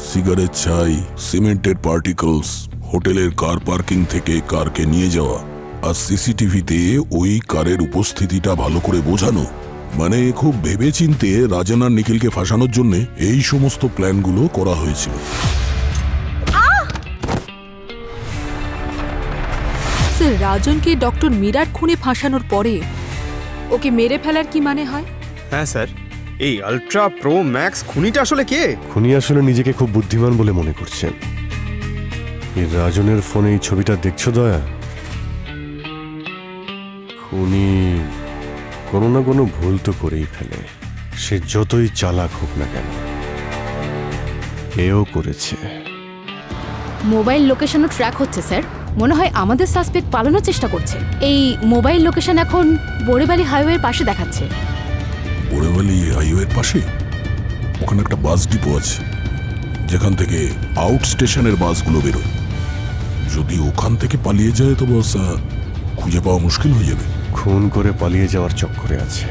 Speaker 6: সিগারেট ছাই, সিমেন্টের পার্টিকলস, হোটেলের কার পার্কিং থেকে কারকে নিয়ে যাওয়া, আর সিসিটিভিতে ওই কারের উপস্থিতিটা ভালো করে বোঝানো। মানে খুব ভেবেচিন্তে রাজন আর নিখিলকে ফাঁসানোর জন্য এই সমস্ত প্ল্যানগুলো করা হয়েছিল।
Speaker 9: স্যার, রাজনকে ডক্টর মীরার খুনে ফাঁসানোর পরে ওকে মেরে ফেলার কি মানে হয়?
Speaker 4: হ্যাঁ স্যার, এই আলট্রা প্রো ম্যাক্স খুনিটা আসলে কে?
Speaker 1: খুনি আসলে নিজেকে খুব বুদ্ধিমান বলে মনে করছেন। এই রাজনের ফোনে এই ছবিটা দেখছো দয়া? খুনি কোনো না কোনো ভুল তো করেই ফেলে, সে যতই চালাক হোক না কেন। এও করেছে।
Speaker 9: মোবাইল লোকেশনও ট্র্যাক হচ্ছে স্যার। মনে হয় আমাদের সাসপেক্ট পালানোর চেষ্টা করছে। এই মোবাইল লোকেশন এখন বোরেবালি হাইওয়ের পাশে দেখাচ্ছে।
Speaker 6: বোরেবালি হাইওয়ের পাশে ওখানে একটা বাস ডিপো আছে, যেখান থেকে আউট স্টেশনের বাসগুলো বেরোয়। যদি ওখান থেকে পালিয়ে যায় তো বস খুঁজে পাওয়া মুশকিল হয়ে যাবে।
Speaker 1: খুন করে পালিয়ে যাওয়ার চক্করে আছে।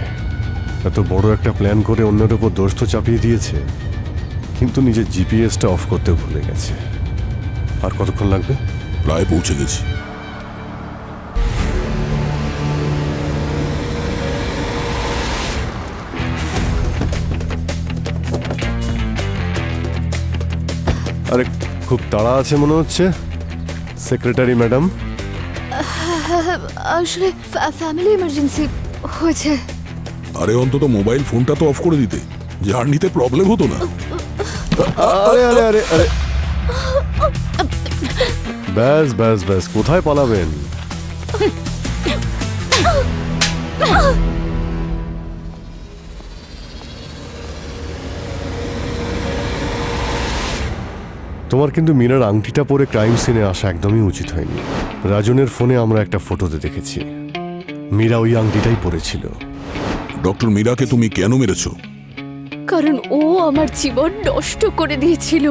Speaker 1: এত বড় একটা প্ল্যান করে অন্যের উপর দোষ তো চাপিয়ে দিয়েছে, কিন্তু নিজের জিপিএসটা অফ করতে ভুলে গেছে। আর কতক্ষণ লাগবে?
Speaker 6: প্রায় পৌঁছে গেছি।
Speaker 1: আরে খুব তাড়া আছে মনে হচ্ছে সেক্রেটারি ম্যাডাম।
Speaker 3: আসলে ফ্যামিলি ইমার্জেন্সি হয়েছে।
Speaker 6: আরে অন্তত মোবাইল ফোনটা তো অফ করে দিতে, জার্নিতে প্রবলেম হতো না।
Speaker 1: আরে আরে আরে আরে ব্যাস ব্যাস ব্যাস, কোথায় পালাবেন? তোমার কিন্তু মীরার আংটিটা পরে ক্রাইম সিনে আসা একদমই উচিত হয়নি। রাজনের ফোনে আমরা একটা ফটোতে দেখেছি মীরা ওই আংটিটাই পরেছিল।
Speaker 6: ডক্টর মীরাকে তুমি কেন মেরেছো?
Speaker 3: কারণ ও আমার জীবন নষ্ট করে দিয়েছিল।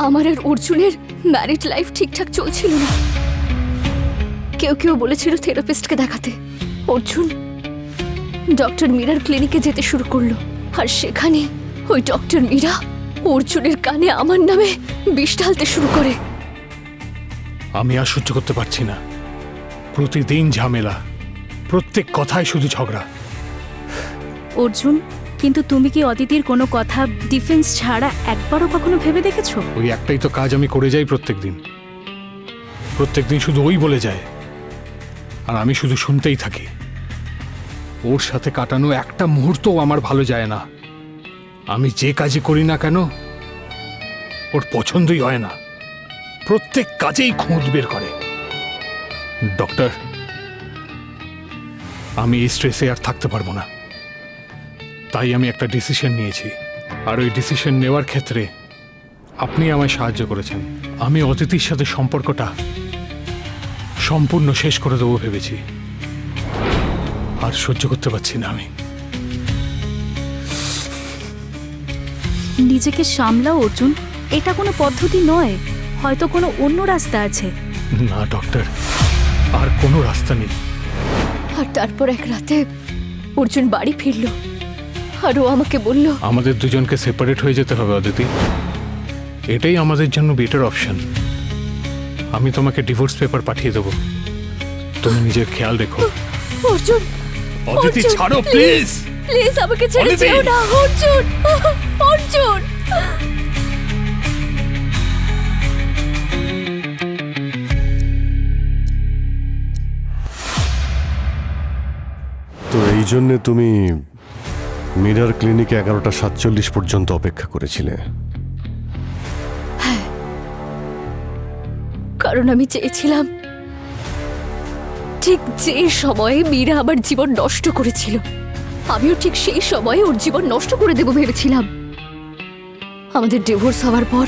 Speaker 3: আমার আর অর্জুনের ম্যারিড লাইফ ঠিকঠাক চলছিল না। কেউ কেউ বলেছিল থেরাপিস্টকে দেখাতে। অর্জুন ডক্টর মীরার ক্লিনিকে যেতে শুরু করলো, আর সেখানে ওই ডক্টর মীরা অর্জুনের কানে আমার নামে বিষ ঢালতে শুরু করে।
Speaker 13: আমি আর সহ্য করতে পারছি না। প্রতিদিন ঝামেলা, প্রত্যেক কথায় শুধু ঝগড়া।
Speaker 7: অর্জুন, কিন্তু তুমি কি অদিতির কোনো কথা ডিফেন্স ছাড়া একবারও কখনো ভেবে দেখেছো?
Speaker 13: ওই একটাই তো কাজ আমি করে যাই প্রত্যেকদিন। প্রত্যেকদিন শুধু ওই বলে যায়, আর আমি শুধু শুনতেই থাকি। ওর সাথে কাটানো একটা মুহূর্তও আমার ভালো যায় না। আমি যে কাজই করি না কেন ওর পছন্দই হয় না। প্রত্যেক কাজেই খুঁত বের করে। ডক্টর, আমি এই স্ট্রেসে আর থাকতে পারবো না। তাই আমি একটা ডিসিশন নিয়েছি, আর ওই ডিসিশন নেওয়ার ক্ষেত্রে আপনি আমায় সাহায্য করেছেন। আমি অতিথির সাথে সম্পর্কটা সম্পূর্ণ শেষ করে দেবো ভেবেছি। আর সহ্য করতে পারছি না আমি।
Speaker 7: নিজেকে সামলাও অর্জুন, এটা কোনো পদ্ধতি নয়। হয়তো কোনো অন্য রাস্তা আছে।
Speaker 13: না ডক্টর, আর কোনো রাস্তা নেই।
Speaker 3: আর তারপর এক রাতে অর্জুন বাড়ি ফিরল, আর ও আমাকে বলল
Speaker 13: আমাদের দুজনকে সেপারেট হয়ে যেতে হবে অদিতি। এটাই আমাদের জন্য বেটার অপশন। আমি তোমাকে ডিভোর্স পেপার পাঠিয়ে দেবো, তুমি নিজের খেয়াল রেখো।
Speaker 3: অর্জুন,
Speaker 13: অদিতি
Speaker 3: অর্জুন,
Speaker 13: ছাড়ো প্লিজ।
Speaker 3: প্লিজ আমাকে ছেড়ে
Speaker 13: অদিতি!
Speaker 3: যেও না অর্জুন। অর্জুন,
Speaker 1: তো এই জন্যে তুমি মীরার ক্লিনিকে 11:47 পর্যন্ত অপেক্ষা করেছিলে?
Speaker 3: কারণ আমি চেয়েছিলাম ঠিক যে সময়ে মীরা আমার জীবন নষ্ট করেছিল, আমিও ঠিক সেই সময়ে ওর জীবন নষ্ট করে দেব ভেবেছিলাম। আমাদের ডিভোর্স হওয়ার পর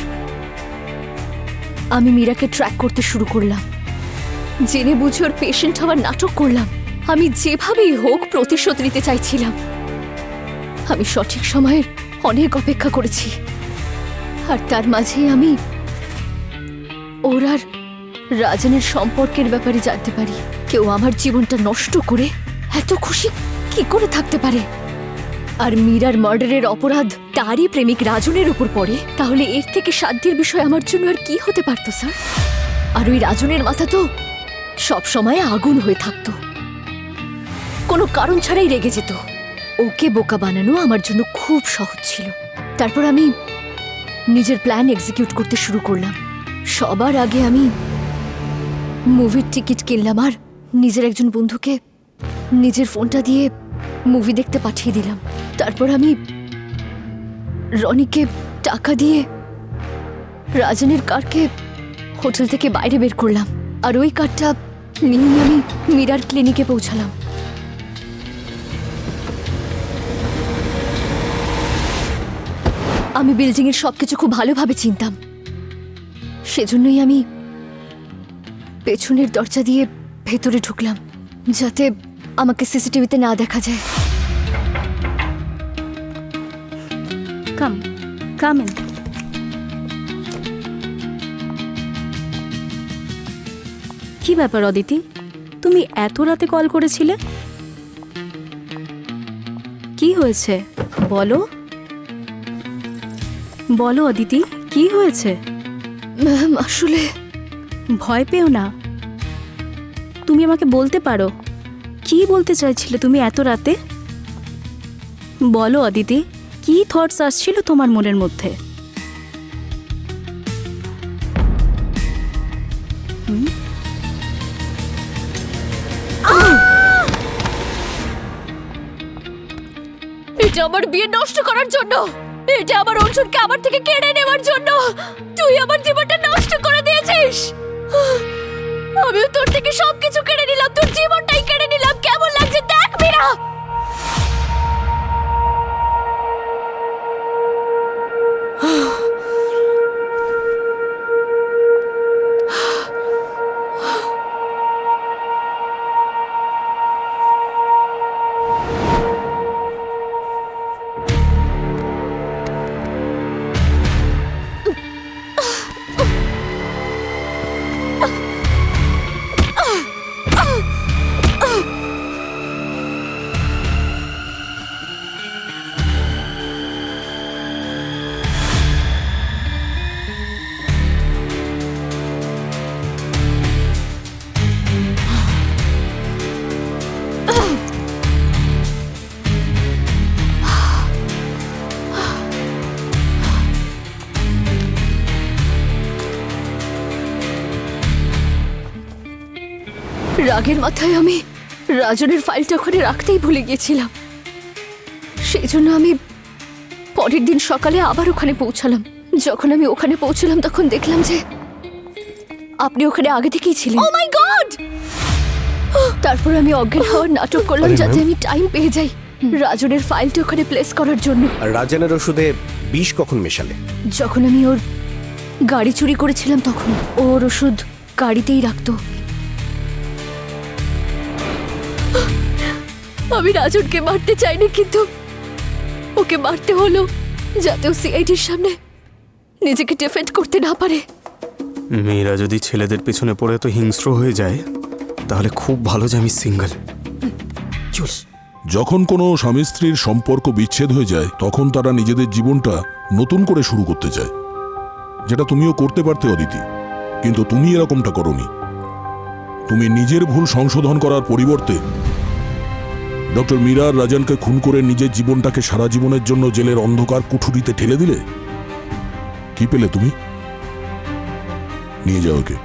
Speaker 3: আমি মীরাকে ট্র্যাক করতে শুরু করলাম। জেনে বুঝে ওর পেশেন্ট হওয়ার নাটক করলাম। আমি যেভাবেই হোক প্রতিশোধ নিতে চাইছিলাম। আমি সঠিক সময়ের অনেক অপেক্ষা করেছি, আর তার মাঝেই আমি ওর আর রাজনের সম্পর্কের ব্যাপারে জানতে পারি। কেউ আমার জীবনটা নষ্ট করে এত খুশি কি করে থাকতে পারে? আর মীরার মার্ডারের অপরাধ তারই প্রেমিক রাজনের উপর পড়ে, তাহলে এর থেকে সাধ্যের বিষয় আমার জন্য আর কি হতে পারতো স্যার? আর ওই রাজনের মাথা তো সব সময় আগুন হয়ে থাকতো, কোনো কারণ ছাড়াই রেগে যেত। ওকে বোকা বানানো আমার জন্য খুব সহজ ছিল। তারপর আমি নিজের প্ল্যান এক্সিকিউট করতে শুরু করলাম। সবার আগে আমি মুভির টিকিট কিনলাম, আর নিজের একজন বন্ধুকে নিজের ফোনটা দিয়ে মুভি দেখতে পাঠিয়ে দিলাম। তারপর আমি রনিকে টাকা দিয়ে রাজনের কারকে হোটেল থেকে বাইরে বের করলাম, আর ওই কারটা নিয়ে আমি মীরার ক্লিনিকে পৌঁছালাম। আমি বিল্ডিংয়ের সবকিছু খুব ভালোভাবে চিনতাম, সেজন্যই আমি পেছনের দরজা দিয়ে ভেতরে ঢুকলাম, যাতে আমাকে সিসিটিভিতে না দেখা যায়।
Speaker 7: কাম কাম ইন। কি ব্যাপার অদিতি, তুমি এত রাতে কল করেছিলে? কি হয়েছে বলো বলো অদিতি, কি হয়েছে?
Speaker 3: ম্যাম, আসলে
Speaker 7: ভয় পেও না, তুমি আমাকে বলতে পারো কি বলতে চাইছিলে তুমি এত রাতে। বলো অদিতি, কি থটস আসছিল তোমার মনের মধ্যে?
Speaker 3: এটা আমার বিয়ে নষ্ট করার জন্য, এটা আমার অর্জুনকে আমার থেকে কেড়ে নেওয়ার জন্য। তুই আমার জীবনটা নষ্ট করে দিয়েছিস। আমিও তোর থেকে সবকিছু কেড়ে নিলাম, তোর জীবনটাই কেড়ে নিলাম। কেমন লাগছে দেখ মীরা। রাগের মাথায় আমি রাজনের ফাইলটা ওখানে রাখতেই ভুলে গিয়েছিলাম। সেই জন্য আমি পরের দিন সকালে আবার ওখানে পৌঁছালাম। যখন আমি ওখানে পৌঁছলাম তখন দেখলাম যে আপনি ওখানে আগে থেকেই ছিলেন। ও মাই গড! তারপর আমি অজ্ঞান হওয়ার নাটক করলাম যাতে আমি টাইম পেয়ে যাই রাজনের ফাইলটা ওখানে প্লেস করার জন্য।
Speaker 10: আর রাজনের ওষুধে বিষ কখন মেশালে?
Speaker 3: যখন আমি ওর গাড়ি চুরি করেছিলাম তখন ওর ওষুধ গাড়িতেই রাখতো। আমি রাজনকে মারতে চাইনি, কিন্তু ওকে মারতে হলো যাতে ও সিআইডির সামনে নিজেকে ডিফেন্ড করতে না পারে।
Speaker 4: মেয়েরা যদি ছেলেদের পেছনে পড়ে তো হিংস্র হয়ে যায়, তাহলে খুব ভালো যে আমি সিঙ্গেল।
Speaker 6: যখন কোনো স্বামী স্ত্রীর সম্পর্ক বিচ্ছেদ হয়ে যায় তখন তারা নিজেদের জীবনটা নতুন করে শুরু করতে চায়, যেটা তুমিও করতে পারতে অদিতি, কিন্তু তুমি এরকমটা করোনি। তুমি নিজের ভুল সংশোধন করার পরিবর্তে ডক্টর মীরা আর রাজনকে খুন করে নিজের জীবনটাকে সারা জীবনের জন্য জেলের অন্ধকার কুঠুরিতে ঠেলে দিলে। কি পেলে তুমি? নিয়ে যাও ওকে।